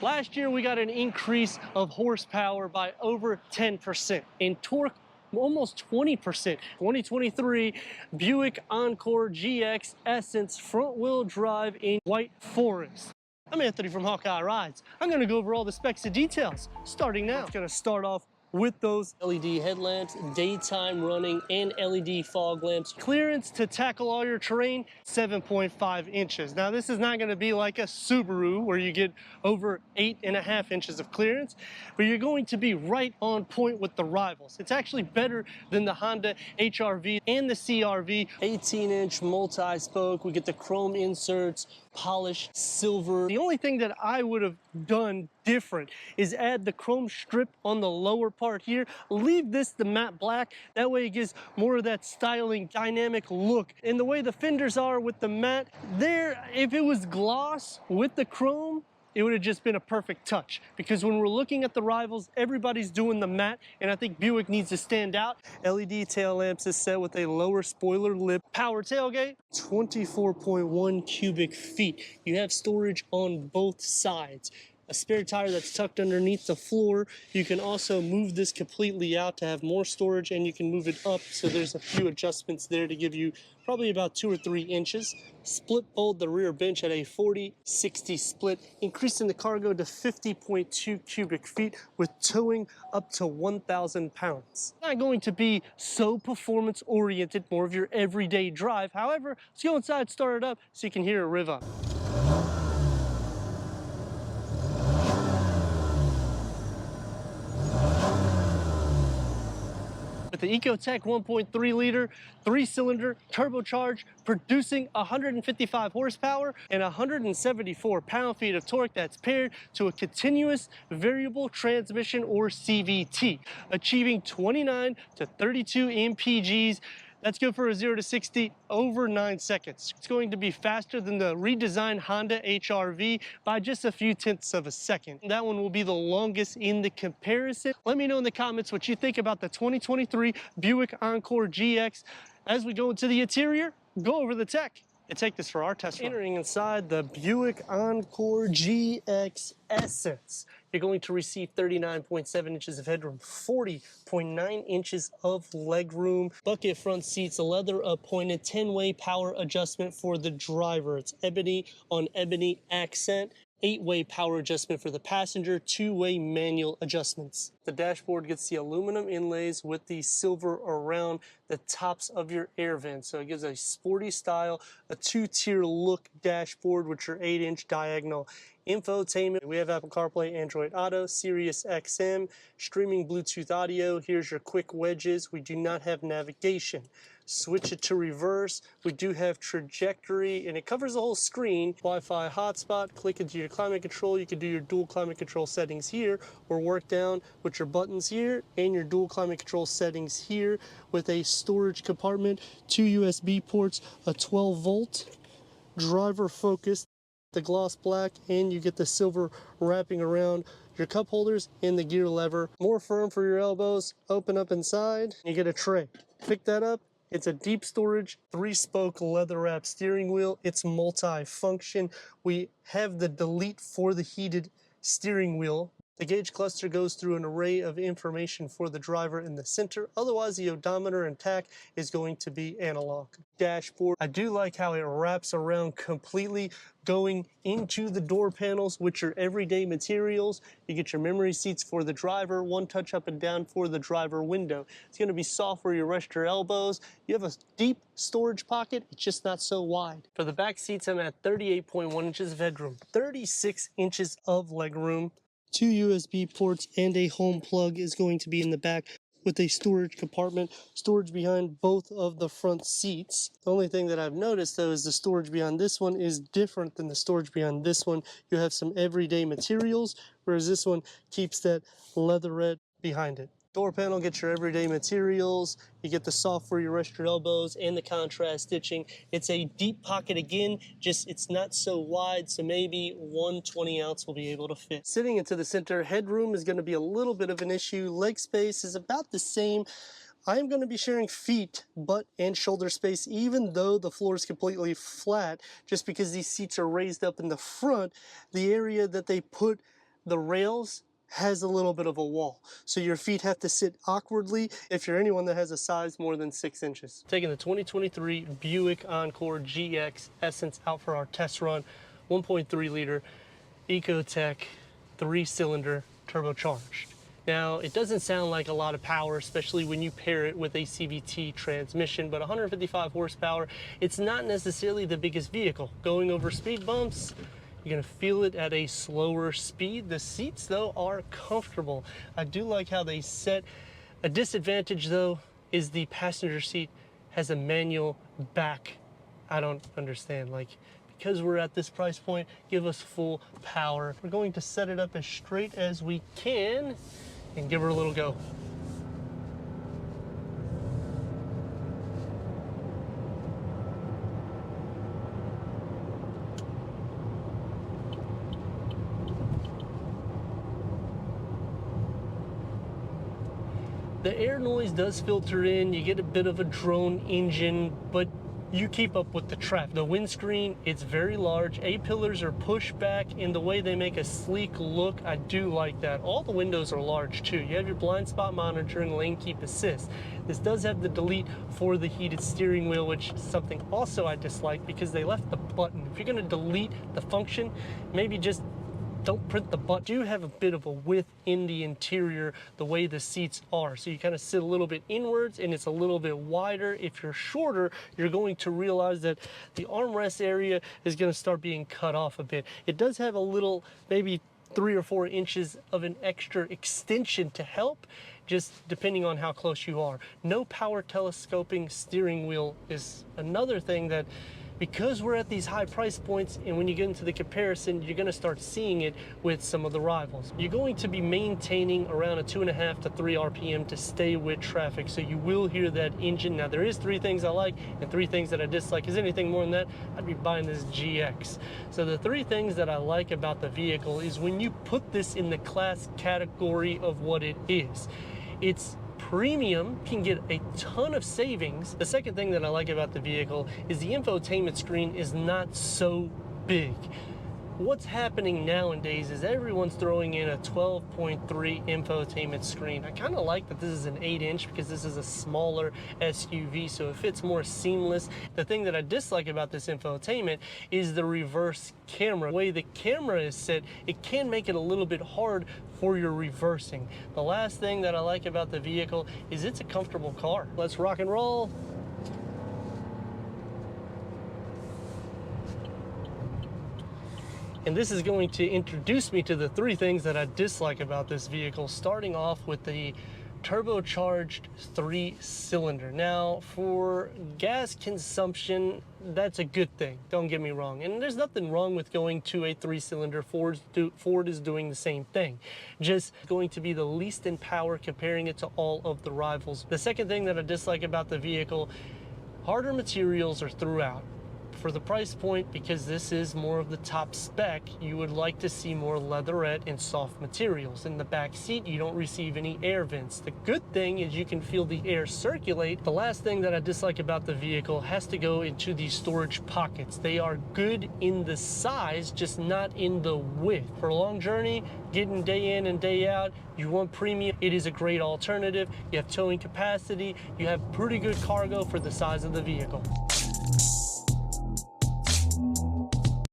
Last year, we got an increase of horsepower by over 10%, and torque almost 20%. 2023 Buick Encore GX Essence front-wheel drive in white forest. I'm Anthony from Hawkeye Rides. I'm going to go over all the specs and details, starting now. It's going to start off with those LED headlamps, daytime running, and LED fog lamps. Clearance to tackle all your terrain, 7.5 inches. Now, this is not going to be like a Subaru where you get over 8.5 inches of clearance, but you're going to be right on point with the rivals. It's actually better than the Honda HR-V and the CR-V. 18-inch multi-spoke. We get the chrome inserts, polished silver. The only thing that I would have done different is add the chrome strip on the lower part here. Leave this the matte black. That way it gives more of that styling, dynamic look. And the way the fenders are with the matte, there, if it was gloss with the chrome, it would have just been a perfect touch, because when we're looking at the rivals, everybody's doing the matte, and I think Buick needs to stand out. LED tail lamps is set with a lower spoiler lip. Power tailgate, 24.1 cubic feet. You have storage on both sides. A spare tire that's tucked underneath the floor. You can also move this completely out to have more storage, and you can move it up, so there's a few adjustments there to give you probably about 2 or 3 inches. Split fold the rear bench at a 40-60 split, increasing the cargo to 50.2 cubic feet with towing up to 1,000 pounds. Not going to be so performance oriented, more of your everyday drive. However, let's go inside, start it up so you can hear it rev up. With the EcoTech 1.3 liter, 3-cylinder, turbocharged, producing 155 horsepower and 174 pound-feet of torque that's paired to a continuous variable transmission, or CVT, achieving 29 to 32 mpgs. That's good for a 0 to 60 over 9 seconds. It's going to be faster than the redesigned Honda HR-V by just a few tenths of a second. That one will be the longest in the comparison. Let me know in the comments what you think about the 2023 Buick Encore GX. As we go into the interior, go over the tech and take this for our test run. Entering inside the Buick Encore GX Essence, you're going to receive 39.7 inches of headroom, 40.9 inches of legroom, bucket front seats, leather appointed 10-way power adjustment for the driver. It's ebony on ebony accent. 8-way power adjustment for the passenger, 2-way manual adjustments. The dashboard gets the aluminum inlays with the silver around the tops of your air vents. So it gives a sporty style, a 2-tier look dashboard with your 8-inch diagonal infotainment. We have Apple CarPlay, Android Auto, Sirius XM, streaming Bluetooth audio. Here's your quick wedges. We do not have navigation. Switch it to reverse. We do have trajectory, and it covers the whole screen. Wi-Fi hotspot, click into your climate control. You can do your dual climate control settings here, or work down with your buttons here and your dual climate control settings here, with a storage compartment, 2 USB ports, a 12-volt, driver focus, the gloss black, and you get the silver wrapping around your cup holders and the gear lever. More firm for your elbows. Open up inside, you get a tray. Pick that up. It's a deep storage, 3-spoke leather wrap steering wheel. It's multi-function. We have the delete for the heated steering wheel. The gauge cluster goes through an array of information for the driver in the center. Otherwise, the odometer and tach is going to be analog. Dashboard. I do like how it wraps around completely, going into the door panels with your everyday materials. You get your memory seats for the driver, 1 touch up and down for the driver window. It's going to be soft where you rest your elbows. You have a deep storage pocket, it's just not so wide. For the back seats, I'm at 38.1 inches of headroom, 36 inches of legroom. 2 USB ports and a home plug is going to be in the back, with a storage compartment, storage behind both of the front seats. The only thing that I've noticed though is the storage behind this one is different than the storage behind this one. You have some everyday materials, whereas this one keeps that leatherette behind it. Door panel gets your everyday materials. You get the soft where you rest your elbows and the contrast stitching. It's a deep pocket again, just it's not so wide, so maybe 1 20-ounce will be able to fit. Sitting into the center, headroom is going to be a little bit of an issue. Leg space is about the same. I'm going to be sharing feet, butt, and shoulder space, even though the floor is completely flat, just because these seats are raised up in the front. The area that they put the rails has a little bit of a wall. So your feet have to sit awkwardly if you're anyone that has a size more than 6 inches. Taking the 2023 Buick Encore GX Essence out for our test run, 1.3 liter Ecotec 3-cylinder turbocharged. Now, it doesn't sound like a lot of power, especially when you pair it with a CVT transmission, but 155 horsepower, it's not necessarily the biggest vehicle. Going over speed bumps, you're gonna feel it at a slower speed. The seats, though, are comfortable. I do like how they set. A disadvantage, though, is the passenger seat has a manual back. I don't understand, like, because we're at this price point, give us full power. We're going to set it up as straight as we can and give her a little go. The air noise does filter in, you get a bit of a drone engine, but you keep up with the traffic. The windscreen, it's very large. A-pillars are pushed back in the way they make a sleek look. I do like that. All the windows are large too. You have your blind spot monitor and lane keep assist. This does have the delete for the heated steering wheel, which is something also I dislike because they left the button. If you're gonna delete the function, maybe just don't print the button. Do have a bit of a width in the interior, the way the seats are. So you kind of sit a little bit inwards and it's a little bit wider. If you're shorter, you're going to realize that the armrest area is going to start being cut off a bit. It does have a little, maybe 3 or 4 inches of an extra extension to help, just depending on how close you are. No power telescoping steering wheel is another thing that, because we're at these high price points, and when you get into the comparison, you're gonna start seeing it with some of the rivals. You're going to be maintaining around a 2.5 to 3 RPM to stay with traffic, so you will hear that engine. Now, there is 3 things I like and 3 things that I dislike. Is anything more than that, I'd be buying this GX. So the 3 things that I like about the vehicle is when you put this in the class category of what it is. It's premium, can get a ton of savings. The second thing that I like about the vehicle is the infotainment screen is not so big. What's happening nowadays is everyone's throwing in a 12.3 infotainment screen. I kind of like that this is an 8-inch because this is a smaller SUV, so it fits more seamless. The thing that I dislike about this infotainment is the reverse camera. The way the camera is set, it can make it a little bit hard for your reversing. The last thing that I like about the vehicle is it's a comfortable car. Let's rock and roll. And this is going to introduce me to the 3 things that I dislike about this vehicle, starting off with the turbocharged 3-cylinder. Now, for gas consumption, that's a good thing, don't get me wrong. And there's nothing wrong with going to a 3-cylinder. Ford is doing the same thing. Just going to be the least in power comparing it to all of the rivals. The second thing that I dislike about the vehicle, harder materials are throughout. For the price point, because this is more of the top spec, you would like to see more leatherette and soft materials. In the back seat, you don't receive any air vents. The good thing is you can feel the air circulate. The last thing that I dislike about the vehicle has to go into the storage pockets. They are good in the size, just not in the width. For a long journey, getting day in and day out, you want premium, it is a great alternative. You have towing capacity, you have pretty good cargo for the size of the vehicle.